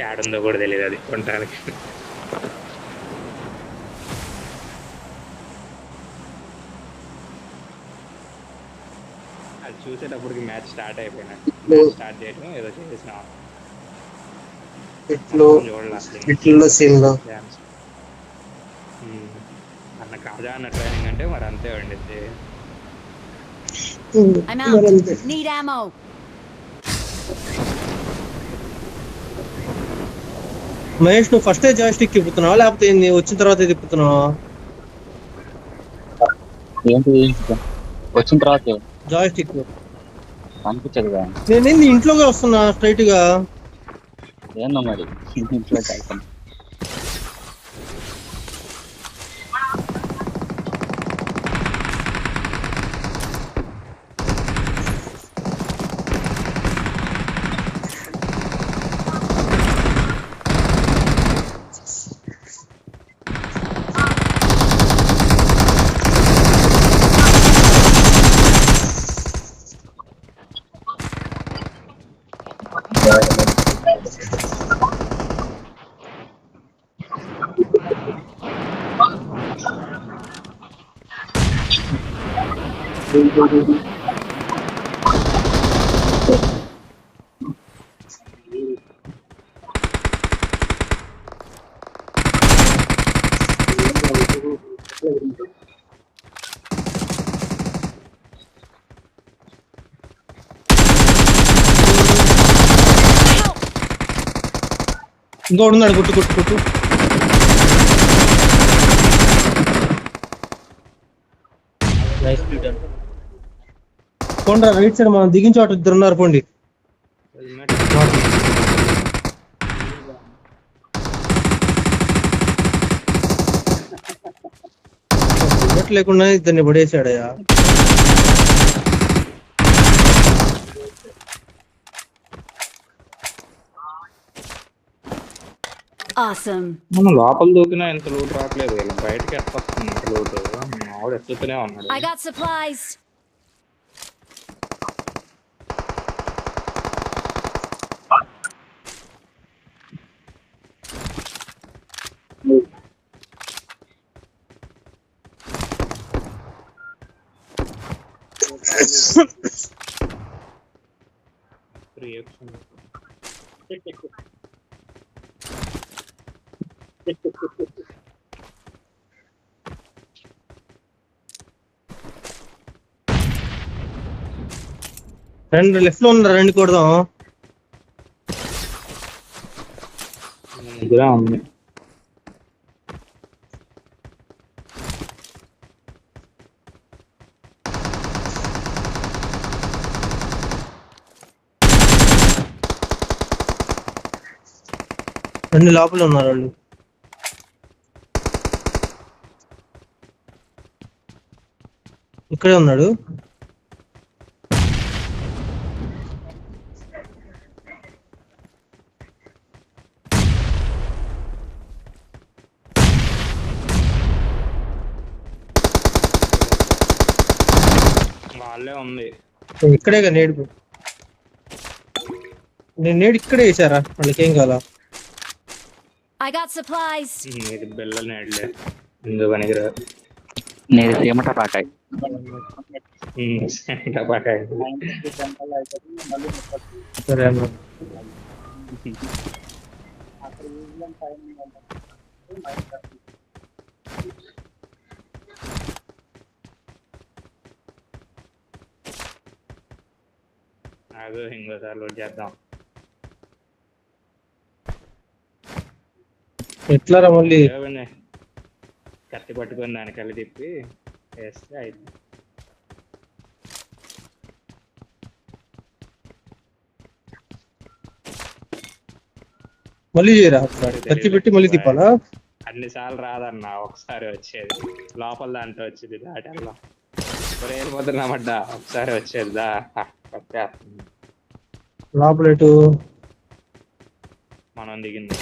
ఏడుందో కూడా తెలియదు అది కొనడానికి. అది చూసేటప్పటికి మ్యాచ్ స్టార్ట్ అయిపోయినట్టు. మ్యాచ్ స్టార్ట్ చేయడం ఏదో చేసిన ఇట్లు చూడాలి అసలు ఇట్లో సీన్లో డ్యాన్స్. అన్న కాజా అన్న ట్రైనింగ్ అంటే మరి అంతే వండిద్ది. I'm out. Need ammo. Mahesh నువ్వు ఫస్టే జాయిస్టిక్ తిప్పుతున్నావా లేకపోతే ఏంది వచ్చిన తర్వాత తిప్పుతున్నావా? ఏంటి వచ్చిన తర్వాత జాయిస్టిక్ అనిపించదుగా. నేనేంది ఇంట్లోకి వస్తున్నా స్ట్రైట్ గా. ఏందో మరి ఇంట్లో వెళ్తాను. ఇంకోటి ఉన్నాడు గుట్టు గుట్టు గుట్టు. పోండి రైట్ సైడ్ మనం దిగిన చోట ఇద్దరు ఉన్నారు పోండి. బుల్లెట్ లేకుండా ఇద్దరిని పడేసాడయ్యా. Awesome. మనం లోపల దూకినా ఎంత లూట్ రావట్లేదు. వీళ్ళ బయటకి ఎట్లా వస్తుంది ఇంత లూట్? ఆవిడ ఎత్తుతూనే ఉన్నాడు. I got supplies. రెండు లెఫ్ట్ లో ఉన్నారు, రెండు కొడదాం. ముగ్గురే ఉంది. రెండు లోపల ఉన్నారు వాళ్ళు. ఇక్కడే ఉన్నాడు. వాళ్ళే ఉంది. ఇక్కడేగా నేడు, నేను నేడు ఇక్కడే వేసారా వాళ్ళకి ఏం కావాలా? I got supplies. ఇది బిల్లలు నేడలే ఇందు పనికిరా. నేను ఏమంట పాకాయి సరే అన్న. అదో ఇంకోసారి లోడ్ చేద్దాం. ఎట్లారా మళ్ళీ? కత్తి పట్టుకొని దాని కళ్ళు తిప్పి వేస్తే అయితే మళ్ళీ చేయరా? కత్తి పెట్టి మళ్ళీ తిప్పాలా? అన్నిసార్లు రాదన్న, ఒకసారి వచ్చేది. లోపల దాంట్లో వచ్చేది దాటల్లా వెళ్ళిపోతున్నామడ్డా. ఒకసారి వచ్చేది దా కొట్టేస్తుంది. లోపల ఎటు? మనం దిగింది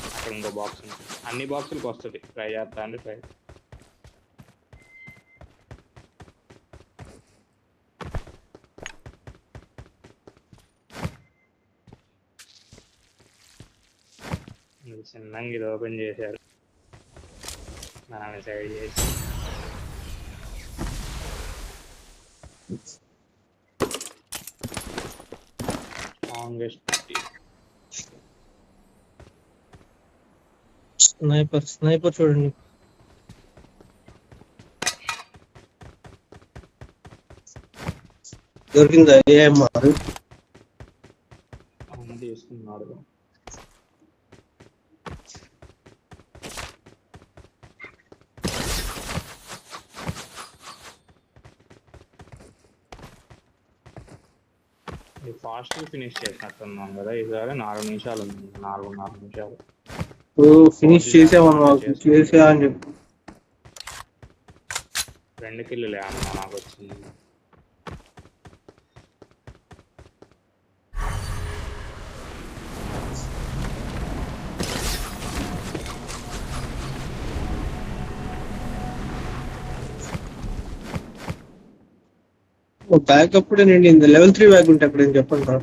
అక్కడ ఇంకో బాక్స్ ఉంది. అన్ని బాక్సులకు వస్తుంది. ట్రై చేస్తా అంటే ట్రై చిన్నగా ఇది ఓపెన్ చేశారు, మనం సైడ్ చేసి. లాంగెస్ట్ స్నైపర్ చూడండి. దొరికిందా ఏఎంఆర్? తీసుకున్నాడు. ఫాస్ట్ ఫినిష్ చేసినట్టున్నాం కదా ఈసారి. 4 నిమిషాలు ఉంది, 4.5 నిమిషాలు. ఫినిష్ చేసామన్నా, చేసా అని చెప్పు. 2 కిల్లులే అన్న నాకు వచ్చింది. బ్యాగ్ అప్పుడే నిండింది. లెవెల్ 3 బ్యాగ్ ఉంటే అక్కడ ఏం చెప్పండి రా.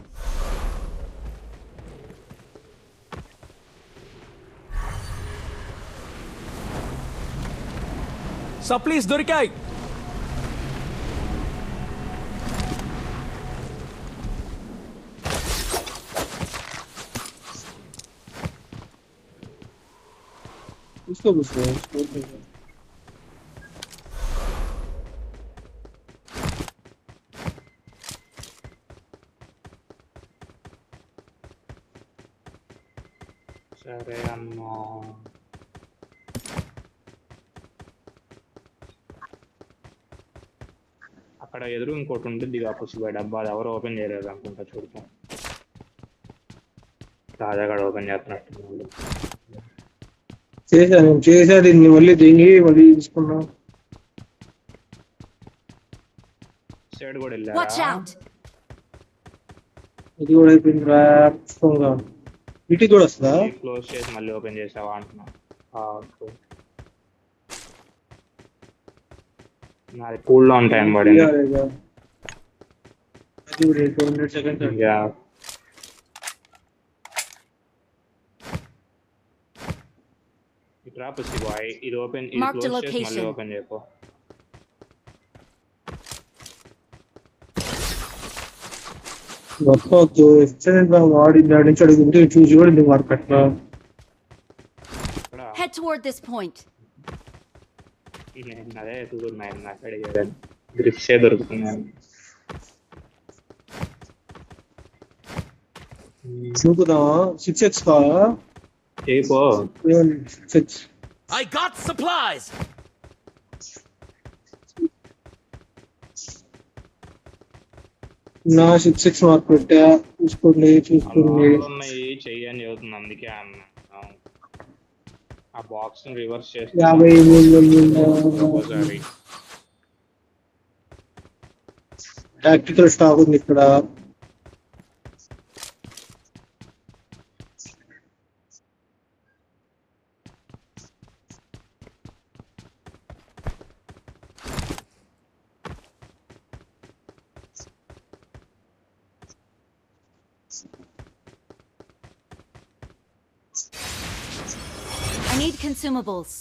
సప్లీస్ దొరికాయి. తీసుకో. సరే అన్న. అక్కడ ఎదురు ఇంకోటి ఉంటుంది పుష్ప డబ్బా, అది ఎవరు ఓపెన్ చేయలేదు అనుకుంటా. చూడటం రాజాగాడు ఓపెన్ చేస్తున్నట్టు. చేశా దీన్ని మళ్ళీ మళ్ళీ తీసుకున్నా. సైడ్ కూడా Watch వెళ్ళారా? out! ఇది కూడా అయిపోయింది రా. వీటికి కూడా వస్తుందా? క్లోజ్ చేసి మళ్ళీ ఓపెన్ చేసావా అంటున్నా. నాది కూల్ డౌన్ టైం పడింది. అది కూడా 200 సెకండ్స్. ఇట్రా పుష్టి బాయ్, ఇది ఓపెన్, ఇది Mark the క్లోజ్ చేసి మళ్ళీ location. ఓపెన్ చేయపో. మొత్తం ఎక్సలెంట్ గా వాడి దాడి నుంచి అడుగుంటే చూసి కూడా నీకు market. Head toward this point. అదే ఎదుగుతున్నాయి నాకు అడిగేదాన్ని. గ్రిప్సే దొరుకుతున్నాయి. చూపుదామా? 6x కావా? చేయపో. 6x. I got supplies. నా 6x మార్క్ పెట్టా. చూసుకోండి. ఉన్నాయి చెయ్యి అని చెబుతుంది, అందుకే అన్న. ఆ బాక్స్ రివర్స్ చేసి 53 టాక్టికల్ స్టాక్ ఉంది ఇక్కడ. I need consumables.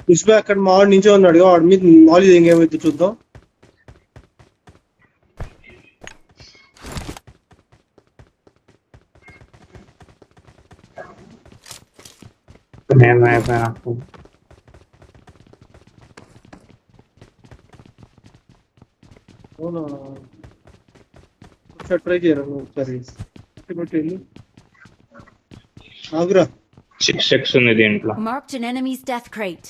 పుష్ప అక్కడ మావాడు నుంచో ఉన్నాడు, వాడి మీద మాలి ఇంకేమైతే చూద్దాం. నేను అయిపోయినా. అవునా? ఒకసారి ట్రై చేయరా నువ్వు ఒకసారి. పెట్టి ఆగురా. 6x ఉంది దీంట్లో. Marked an enemy's death crate.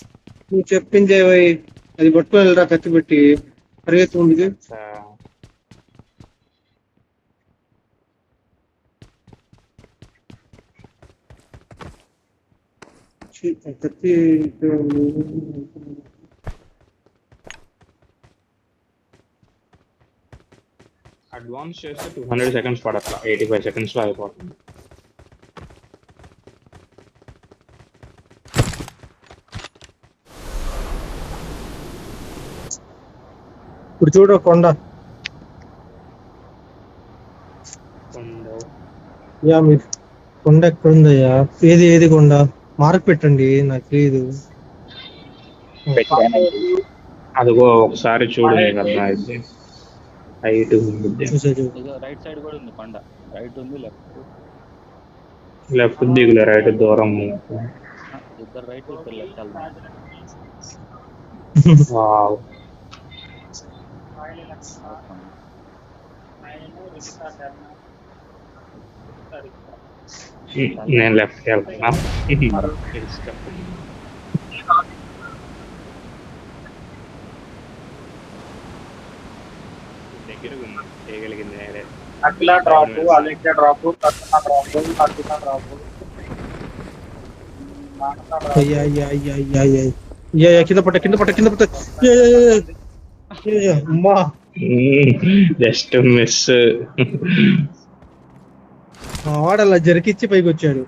నువ్వు చెప్పింది అది పట్టుకొని వెళ్ళరా, కత్తి పెట్టి పరిగెత్తుంది. కత్తి అడ్వాన్స్ చేస్తే 200 సెకండ్స్ పడట్లా, 85 సెకండ్స్ లో అయిపోతుంది. ఇప్పుడు చూడు కొండ. యా మీరు కొండ ఎక్కడ ఉందయ్యా? ఏది కొండ? మార్క్ పెట్టండి, నాకు తెలియదు. అదిగో ఒకసారి చూడు, నీకు అర్థమైంది. హైట్ ఉంది, చూసా. రైట్ సైడ్ కూడా ఉంది కొండ. రైట్ ఉంది, లెఫ్ట్ దిగులే, రైట్ దూరం. ఇద్దరు రైట్ ఇద్దరు లెఫ్ట్ వెళ్దాం. వావ్. నేను లెఫ్ట్ వెళ్తున్నా. దగ్గర ఉంది, చేయగలిగింది నేనే. అఖిల డ్రాప్, అలెక్సా డ్రాప్, కర్తన డ్రాప్, అర్జున డ్రాప్. అయ్యా కింద పట్ట. అమ్మా జస్ట్ మిస్. వాడలా జరికిచ్చి పైకి వచ్చాడు.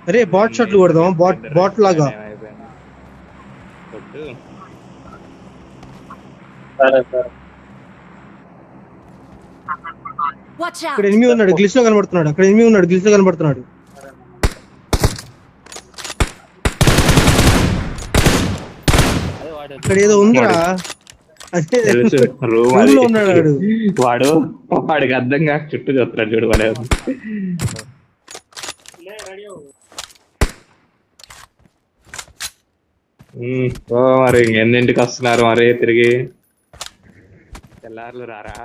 అరే బాట్ షాట్లు కొడదాం, బాట్ లాగా. సరే సరే. Watch out! ఇక్కడ ఎనిమిది ఉన్నాడు, గ్లిచ్ లో కనబడుతున్నాడు. అదే వాడు ఇక్కడ ఏదో ఉందిరా. అదే తెలుసు, రూమ్ రూమ్ లో ఉన్నాడు వాడు. వాడికి అర్థం కాక చుట్టూ చూస్తున్నాడు చూడు. వాడే మరి ఎన్నింటికి వస్తున్నారు మరి తిరిగి? తెల్లారులు రారా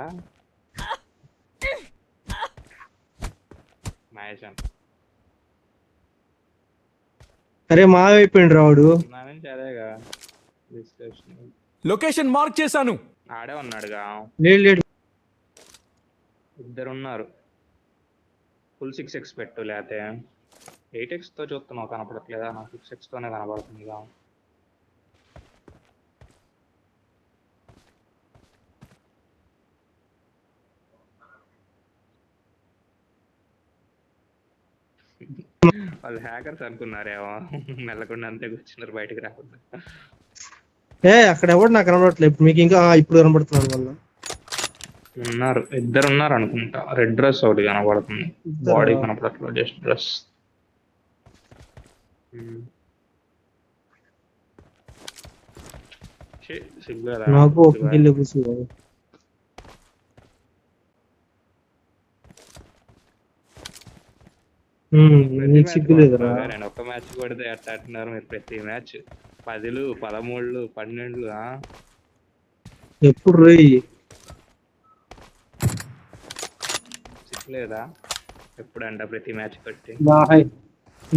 మహేష్? అరే మావైపోయిండు రావుడు. నా నుంచి అదేగా డిస్కషన్. లొకేషన్ మార్క్ చేశాను. ఆడే ఉన్నాడుగా. లేడు. ఇద్దరు ఉన్నారు. ఫుల్ 6x పెట్టు, లేకపోతే 8x తో చూస్తున్నావు కనపడట్లేదా? నాకు 6x తోనే కనపడుతుందిగా. వాళ్ళు హ్యాకర్స్ అనుకున్నారేమో, మెల్లకుండా అంతే కూర్చున్నారు బయటకు రాకుండా. అక్కడ ఎవరు నాకు కనబడట్లేదు. ఇప్పుడు మీకు ఇంకా ఇప్పుడు కనబడుతున్నారు వాళ్ళు. ఉన్నారు, ఇద్దరు ఉన్నారు అనుకుంటా. రెడ్ డ్రెస్ ఒకటి కనబడుతుంది, బాడీ కనపడట్లేదు, జస్ట్ డ్రెస్. నాకు ఒక కిల్ కూర్చో. నీకు సిగ్గులేదురా? నేను ఒక్క మ్యాచ్ కొడితే ఎట్లా అంటున్నారు మీరు? ప్రతి మ్యాచ్ 10, 13, 12. ఎప్పుడు రోయి లేదా ఎప్పుడంట ప్రతి మ్యాచ్ కొట్టి?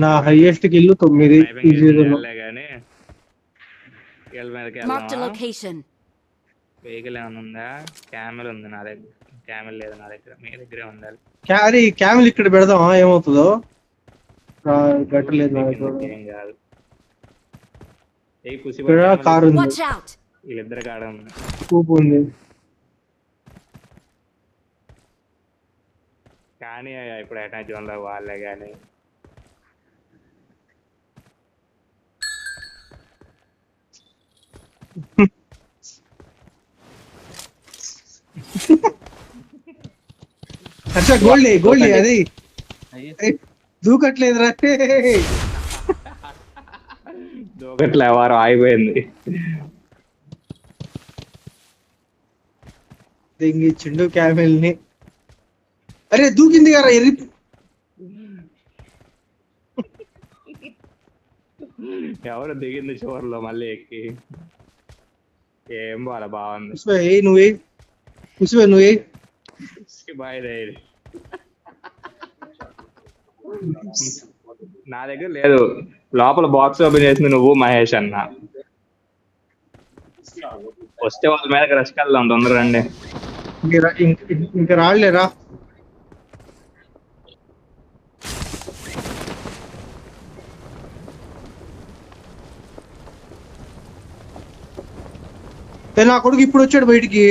నా హైయెస్ట్ కిల్ 9. కానీ Marked a location. వెహికల్ ఏమైనా ఉందా? క్యామెల్ ఉంది నా దగ్గర. క్యామెల్ లేదు నా దగ్గర, మీ దగ్గరే ఉండాలి. క్యామెల్ ఇక్కడ పెడదామా? ఏమవుతుందో గట్టలేదు. ఏం కాదు. కారు ఉంది, Watch out! వీళ్ళిద్దరు కాడ ఉంది. కూపు ఉంది. కానీ ఇప్పుడు అటాచ్ జోన్లో వాళ్ళే కానీ. అచ్చా గోల్డ్ అది దూకట్లేదురా. దూకట్లే, వారం ఆగిపోయింది. దింగిచ్చిండు క్యామెల్ ని. అరే దూకింది కదా ఎర్రి. ఎవరు దిగింది చివర్లో మళ్ళీ ఎక్కి? ఏం బాగా బాగుంది. నువ్వే బాయ్. నా దగ్గర లేదు. లోపల బాక్స్ ఓపెన్ చేసింది నువ్వు మహేష్ అన్న. వస్తే వాళ్ళ మీద రష్ వెళ్దాం, తొందరగా రండి. ఇంకా రాలేరా? నా కొడుకు ఇప్పుడు వచ్చాడు బయటికి.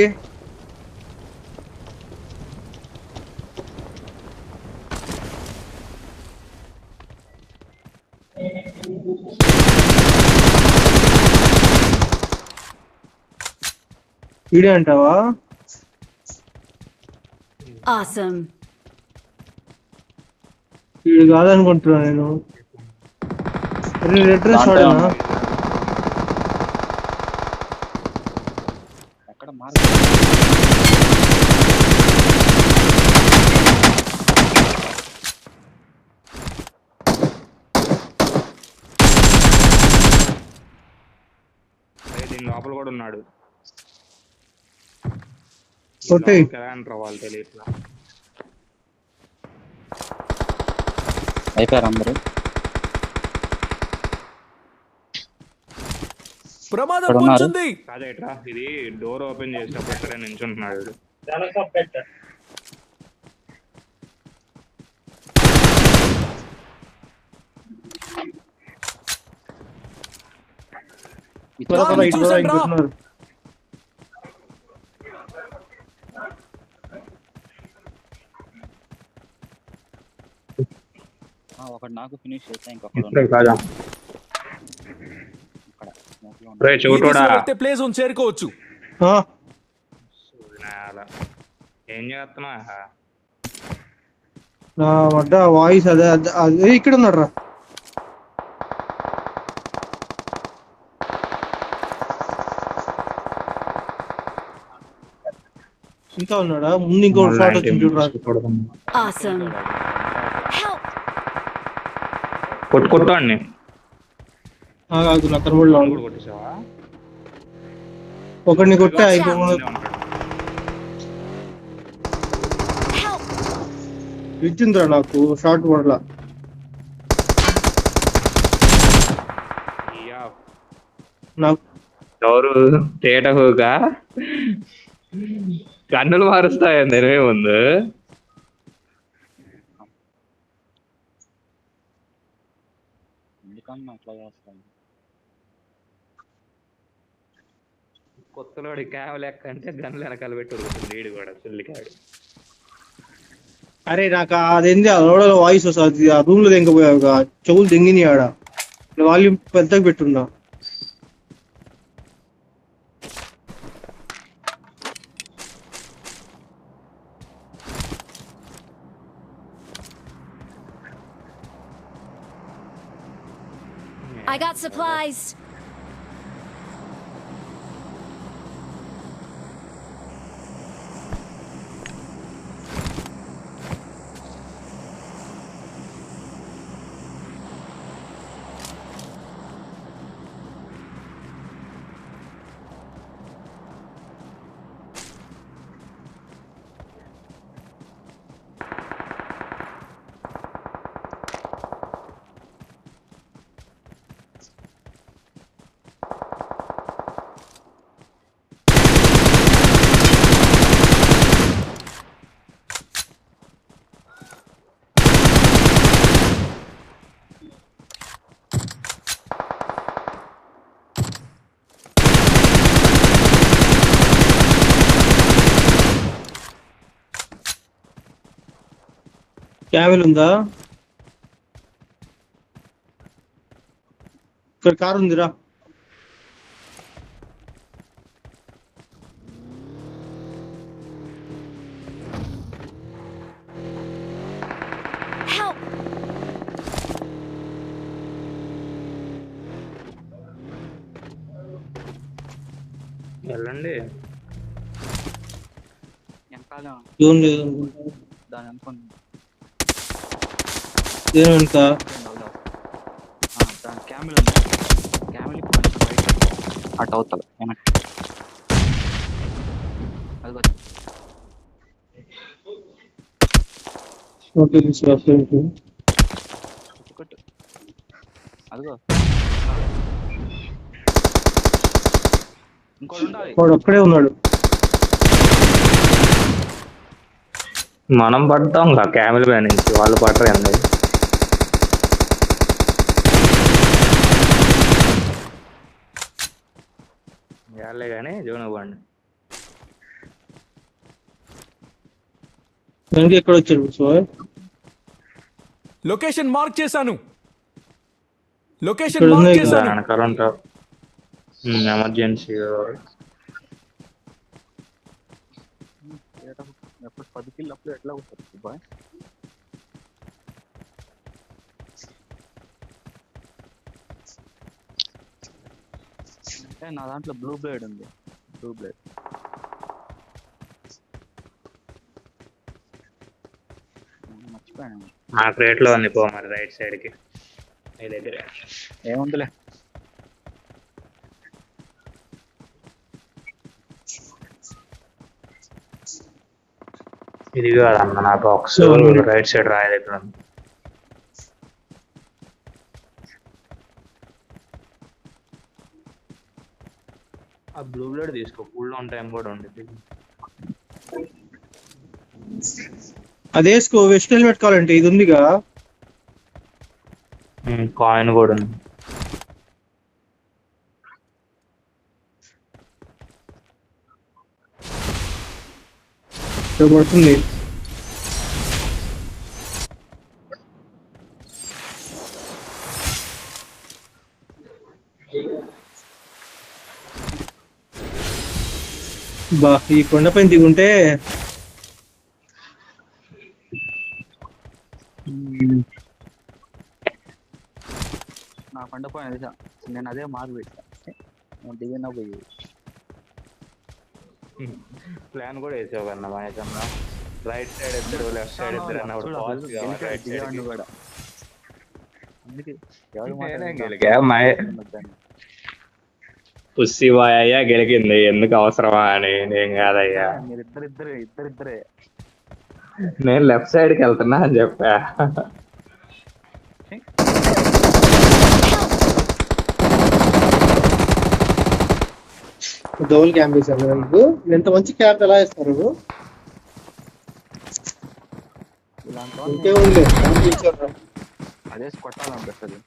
వీడే అంటావా? Awesome. వీడు కాదనుకుంటున్నా నేను. రెడ్ డ్రెస్ వాడేనా? ఎక్కడ మార్క్ దీని లోపల కూడా ఉన్నాడు. కొట్టేయ్. ఎలా అంటారు వాళ్ళు తెలియట్లా. అయిపోయారు అందరూ. ప్రమాదం ఇక్కడ ఉన్నారు. పొంచుంది. కాదేట్రా ఇది డోర్ ఓపెన్ చేసినప్పుడు ఇక్కడే నించుంటున్నాడు వీడు. త్వరగా ఇటు కూడా ఇంకొస్తున్నారు. ఒకటి నాకు ఫినిష్ చేస్తా, ఇంకొకడు ఇప్పుడే కాదా ఇక్కడ smoke లో ఉన్నాడు. రే ఈ చెవిటోడా. దిశలో వెళ్తే ప్లే జోన్ చేరుకోవచ్చు. ఆ, సూర్యనారాయణ. ఏం చేస్తున్నా నా వడ్డ వాయిస్ అదే ఇక్కడ ఉన్నాడు రా. ఇంకా ఉన్నాడా? ముందు ఇంకో షాట్ వచ్చింది చూడరా. Awesome. Help! కొట్టుకోండి. కాదు నా తమ్ముడు కొట్టేసావా? ఒకడిని కొట్టా ఇంకో Help! ఇచ్చిందిరా నాకు షార్ట్ పడలా. నాకు ఎవరు తేటగా కన్నులు మారుస్తాయండి ముందు. ఎందుకన్నా అట్లా చేస్తాను? కొత్తలోడి క్యావ్ లెక్క అంటే గన్లు వెనకాల పెట్టి ఉరుగుతుంది వీడు కూడా చెల్లికాడు. అరే నాకు అదేంది ఆ లోడలో వాయిస్ వస్తుంది. ఆ రూమ్ లో దింకపోయావుగా, చెవులు దింగిని ఆడ. వాల్యూమ్ పెద్దగా పెట్టున్నా. I got supplies. క్యామెల్ ఉందా? ఇక్కడ కారు ఉందిరా. Help! వెళ్ళండి. వెనకాల ఏం లేదు దాని అనుకోండి. ఏం వెనక దాని క్యామెల్ ఉంది. క్యామెల్ కొంచెం బయట అటు అవుతుంది. అది కొట్టు. అదిగో ఇంకోటి ఉండాలి. వాడు ఒక్కడే ఉన్నాడు. మనం పడతాం క్యామెల్ బ్యాన్ నుంచి, వాళ్ళు పడరండి. యాలే కానీ జోన్ ఇవ్వండి. దానికి ఎక్కడ వచ్చారు సో లొకేషన్ మార్క్ చేశాను. లొకేషన్ ఇక్కడ మార్క్ ఉన్నాయి చేశాను. కరెంట్ ఎమర్జెన్సీ ఎప్పుడు 10 కిల్ అప్పుడు ఎట్లా అవుతుంది బాయ్? అంటే నా దాంట్లో బ్లూ బ్లేడ్ ఉంది. బ్లూ బ్లేడ్ మర్చిపోయాను. ఆ క్రేట్ లో ఉంది పో మరి రైట్ సైడ్ కి నీ దగ్గర. ఏముందిలే. ఇది కాదన్న నా బాక్స్ రైట్ సైడ్ రాయ దగ్గర ఉంది. ఆ బ్లూ బ్లడ్ తీసుకో, కూల్ డౌన్ టైం కూడా ఉండేది. అది వేసుకో. వెస్ట్ హెల్మెట్ కావాలంటే ఇది ఉందిగా. కాయిన్ కూడా ఉంది. ఇక్కడ పడుతుంది. బా ఈ కొండపైన దిగుంటే నా కొండ పోయిన నేను అదే మార్పు పెట్టా. నేను దిగిన పోయి ప్లాన్ కూడా వేసావు కన్నా మహేశన్నా. రైట్ సైడ్ ఇద్దరు లెఫ్ట్ సైడ్ ఇద్దరు అన్నప్పుడు పాజిటివ్ కావాలి రైట్ సైడ్ కూడా. అందుకే ఎవరు పుస్సి బాయ్ అయ్యా గెలికింది, ఎందుకు అవసరమా అని. నేను కాదయ్యా, మీరు ఇద్దరిద్దరే నేను లెఫ్ట్ సైడ్ కి వెళ్తున్నా అని చెప్పా. డబుల్ క్యాంప్ వేసారు మీకు. ఎంత మంచి క్యాంప్ ఎలా వేస్తారు? ఇలాంటి ఇంకే ఉంది క్యాంప్ ఇచ్చారు. అదే కొట్టాలనిపిస్తుంది.